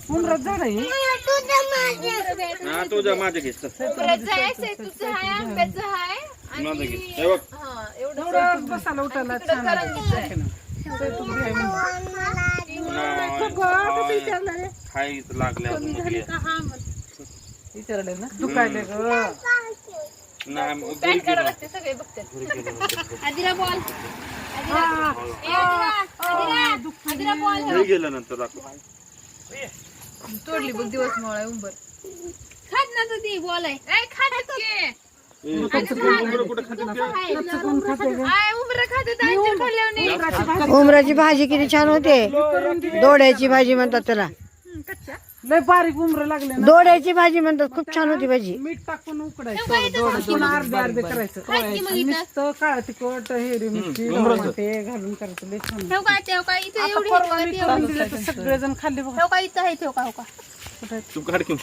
उमरत झाड आहे हा तुझ्या माझ्या घेतलं उमराचं आहे, सैतूचं आहे, आंब्याचं आहे माझं आणि घे हे बघ हा एवढं एवढं बसायला उठायला छान आहे. करंजीचं आहे. खायच लागल्या विचारले ना दुखायले ग नाही घरी काय गेलो करावं लागते सगळे बघतात. आदिरा बॉल आदिरा बॉल घरी गेल्यानंतर दाखव तोडली बघ दिवस मोळा उंबर खात ना तू ती बॉल आहे ए खात उमरं कुठं खाते ते? उंबर खाते खाल्ल्याने उमराची भाजी किती छान होते. दोड्याची भाजी म्हणतात त्याला. लय बारीक उमरं लागले ना दोड्याची भाजी म्हणतात. खूप छान होती भाजी. मीठ टाकून उकडायचं अर्धे अर्धे करायचं नुसतं काळ तिखट हिरवी मिरची टमाटे घालून करायचं लय छान ठेव का ठेव का इथे आता एवढी परवा मी करून दिलं तर सगळेजण खाल्ले बघा ठेव का इथं आहे ठेव का तू काढ की